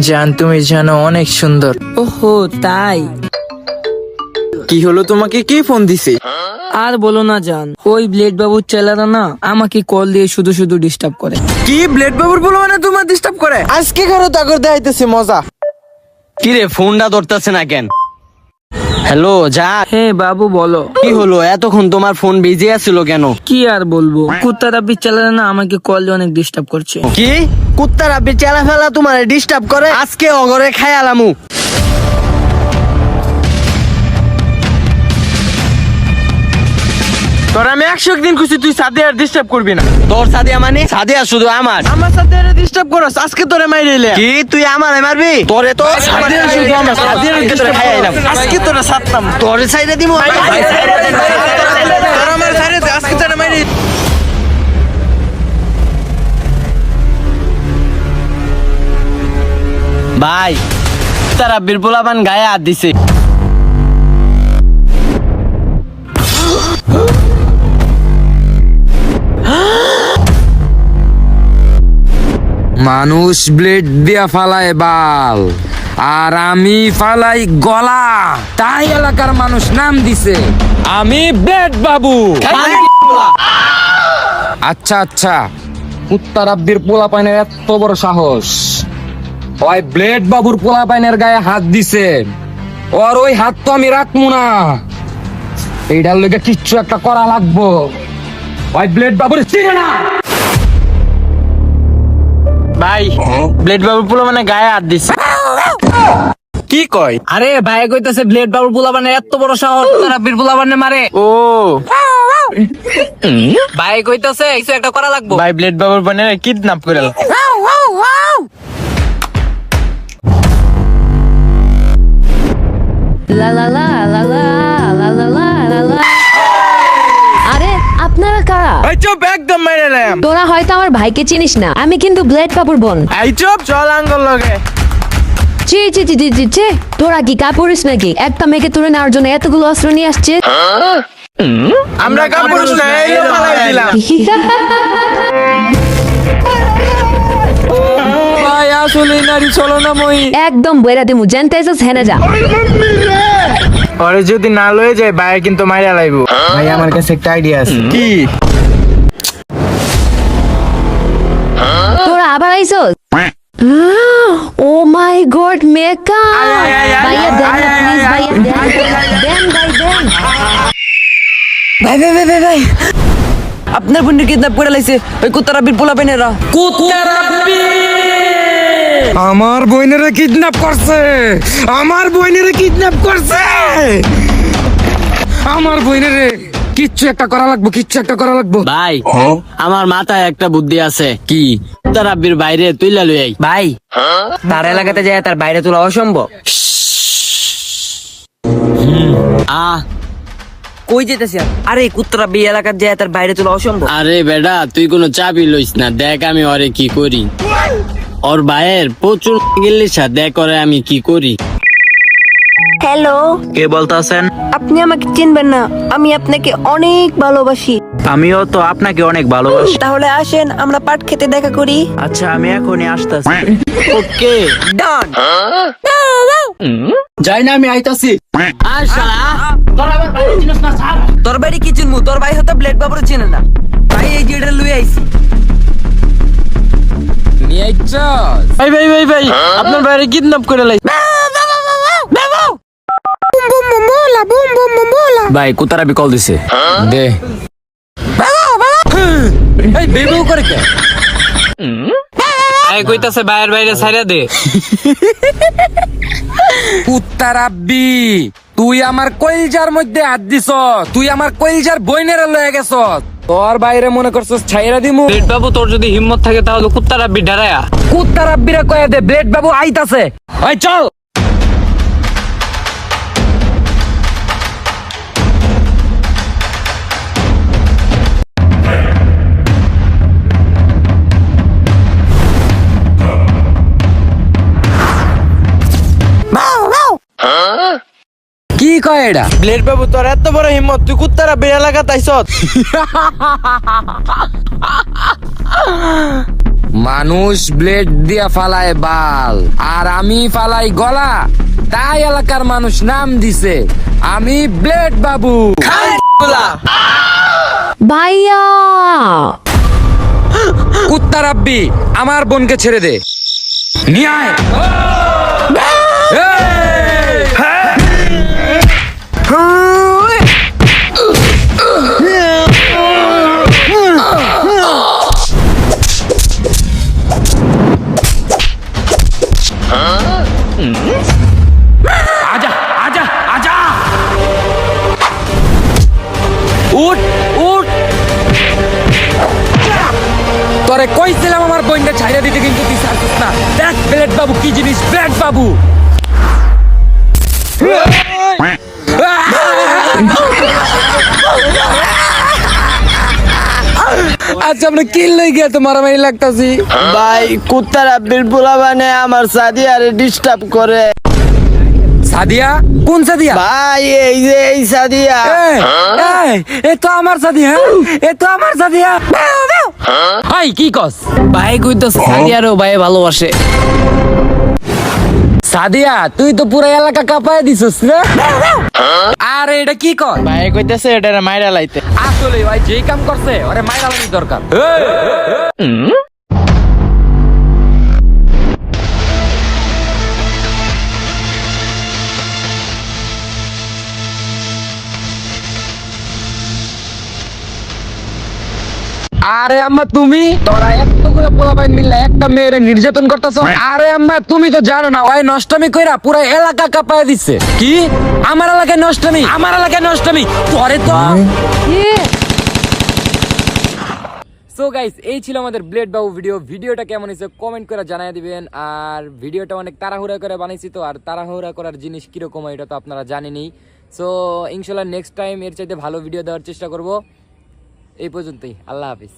জান তুমি জানো অনেক সুন্দর। ওহো তাই? কি হলো, তোমাকে কে ফোন দিছে? আর বলো না জান, ওই ব্লেড বাবুর ছেলেরা না আমাকে কল দিয়ে শুধু শুধু ডিস্টার্ব করে। কি ব্লেড বাবুর বলো মানে তোমার ডিস্টার্ব করে? আজকে ঘরে তাগর দেখাইতেছে মজা। কি রে, ফোনটা ধরতেছে না কেন? হ্যালো যা। হ্যাঁ বাবু বলো। কি হলো, এতক্ষণ তোমার ফোন বিজি আছিল কেন? কি আর বলবো, কুত্তা রাব্বির ছেলেরা না আমাকে কল দিয়ে অনেক ডিস্টার্ব করছে। কি কুত্তা রাব্বি চেলা ফেলা তোমার ডিস্টার্ব করে? আজকে অগরে খাই আলামু। তোর আমি 100 দিন খুশি, তুই সাদিয়া ডিস্টার্ব করবি না। তোর সাদিয়া মানে? সাদিয়া শুধু আমার সাথে ডিস্টার্ব করস, আজকে তোরে মাইরেলে। কি তুই আমারে মারবি? তোরে তো সাদিয়া শুধু আমার, সাদিয়ার তোরে খাই আইলাম। আজকে তোরে সাততাম, তোরে সাইডে দিমু। তোর আমার সাইডে আজকে তোরে মাইরে। ভাই কুত্তা রাব্বির পোলাপান গায়ে হাত দিছে। মানুষ ব্লেড দিয়া ফালায় বাল, আর আমি ফালাই গলা। তাই এলাকার মানুষ নাম দিছে আমি ব্লেড বাবু। আচ্ছা আচ্ছা, কুত্তা রাব্বির পোলাপাইনের এত বড় সাহস, ওই ব্লেড বাবুর পোলাপাইনের গায়ে হাত দিছে, ওর ওই হাত তো আমি রাখবো না। এইটার লইগে কিচ্ছু একটা করা লাগবো। ওই ব্লেড বাবুর চিনে না। ভাই ব্লেড বাবুর পোলা মানে গায়ে হাত দিছে। কি কয়? আরে ভাই কইতাছে ব্লেড বাবুর পোলাপানে এত বড় সাহস কুত্তা রাব্বির পোলাপানে মারে। ও ভাই কইতাছে কিছু একটা করা লাগবো। ভাই ব্লেড বাবুর মানে কিডন্যাপ করে। লা লা লা লা লা লা লা লা লা লা। আরে আপনারা কারা? এই চুপ, একদম মাইরেলাম। তোরা হয়তো আমার ভাইকে চিনিস না, আমি কিন্তু ব্লেড বাবুর বোন। এই চুপ, চল আঙ্গল লগে। চি চি চি চি চি চি, তোরা কি কাপুরুষ নাকি? একটা মেয়েকে তুলে নেওয়ার জন্য এতগুলো অস্ত্র নিয়ে আসছে। আমরা কাপুরুষ না, এই পালাই দিলাম। ভাই আসলে নারী চলো না মই। একদম বইরা দিমু, জানতে এসেছ হেনে যা। ওরে যদি না লয়ে যায় ভাই কিন্তু মাইরা লাইবো। ভাই আমার কাছে একটা আইডিয়া আছে। কি? তোরা আবার আইছস? ও মাই গড, মেকা ভাইয়া দেন না প্লিজ, ভাইয়া দেন দেন ভাই দেন। ভাই ভাই ভাই ভাই ভাই, আপনার বোনের কিডন্যাপ করে লাইছে ওই কুত্তা রাব্বির পোলাপানেরা। কুত্তা রাব্বি আমার বইনেরে কিডন্যাপ করছে, আমার বইনেরে কিডন্যাপ করছে, আমার বইনেরে। কিচ্ছু একটা করা লাগবো, কিচ্ছু একটা করা লাগবো। ভাই আমার মাথায় একটা বুদ্ধি আছে। কি? কুত্তা রাব্বির বাইরে তুইলা লই আই। ভাই তার এলাকাতে যায় তার বাইরে তোলা অসম্ভব। কই যেতেছি? আরে কুত্তা রাব্বি এলাকার যায় তার বাইরে তোলা অসম্ভব। আরে বেডা তুই কোনো চাবি লইস না, দেখ আমি ওরে কি করি। ওর ভাইয়ের প্রচুর গেলিসা, দেখ ওরে আমি কি করি। হ্যালো, কে বলতেছেন? আপনি আমাকে চিনবেন না, আমি আপনাকে অনেক ভালোবাসি। আমিও তো আপনাকে অনেক ভালোবাসি। তাহলে আসেন আমরা পাট খেতে দেখা করি। আচ্ছা আমি এখনই আসতেছি। ওকে ডান। যাই না, আমি আইতাছি। আর শালা তোর বাড়ি কি চিনমু? তোর ভাই হয়তো ব্লেড বাবুর চিনে না। ভাই এই যেটা লুই আইছি। নিয়ে আইছস? ভাই ভাই ভাই ভাই, আপনার বাইরে কিডন্যাপ করে লাইছে। ভাই কুত্তা রাব্বি কল দিছে, দে। এই বেবু করে কে? এই কইতাছে বাইরের বাইরে ছাইরা দে। কুত্তা রাব্বি তুই আমার কইলজার মধ্যে হাত দিছ, তুই আমার কইলজার বইনেরে লয়ে গেছ। তোর বাইরে মনে করছস ছাইরা দিমু? ব্লেড বাবু তোর যদি হিম্মত থাকে তাহলে কুত্তা রাব্বি ডরায়া। কুত্তা রাব্বিরে কয়ে দে ব্লেড বাবু আইতাছে। ওই চল। কি কয় এটা? ব্লেড বাবু তোর এত বড় হিম্মত, তুই কুত্তারা বের এলাকা তাইছত? মানুষ ব্লেড দিয়া ফালায় বাল, আর আমি ফালাই গলা, তাই এলাকার মানুষ নাম দিছে আমি ব্লেড বাবু। ভাইয়া কুত্তা রাব্বি, আমার বোনকে ছেড়ে দে। নিয়ে আয়। এই! আজা আজা আজা, উঠ উঠ। তোরে কইছিলাম আমার বোনকে ছাইরা দিতে, কিন্তু তুই ছাড়ছিস না। দেখ ব্লেড বাবু কি জিনিস, ব্লেড বাবু। আচ্ছা আমরা কিল লই গিয়া তো মারামারি লাগতাছি। ভাই কুত্তার আব্বির পোলা বানে আমার সাদিয়ারে ডিস্টার্ব করে। সাদিয়া? কোন সাদিয়া? ভাই এই যে এই সাদিয়া। এ তো আমার সাদিয়া, এ তো আমার সাদিয়া। ভাই কি কস? ভাই কই তো সাদিয়ারও ভাই ভালোবাসে। সাদিয়া তুই তো পুরো এলাকা কাঁপায় দিছস রে। আরে এটা কি কর? ভাই কইতেছে এটারে মাইরা লাইতে। আসলে ভাই যেই কাম করছে ওরে মাইরা লাগানোর দরকার। আরে আম্মা তুমি, তোরা এতগুলো পোলাপাইন মিললে একটা মেয়েরে নির্যাতন করতেছ। আরে আম্মা তুমি তো জানো না, ওই নষ্টমী কইরা পুরো এলাকা কাঁপায় দিচ্ছে। কি আমার এলাকায় নষ্টমী? আমার এলাকায় নষ্টমী? পরে তো সো গাইস, এই ছিল আমাদের ব্লেড বাবু ভিডিও। ভিডিওটা কেমন হয়েছে কমেন্ট করে জানিয়ে দিবেন। আর ভিডিওটা অনেক তাড়াহুড়া করে বানাইছি তো, আর তাড়াহুড়া করার জিনিস কিরকম হয় এটা তো আপনারা জানেনই। সো ইনশাল্লাহ নেক্সট টাইম এর চাইতে ভালো ভিডিও দেওয়ার চেষ্টা করব। এই পর্যন্তই, আল্লাহ হাফিজ।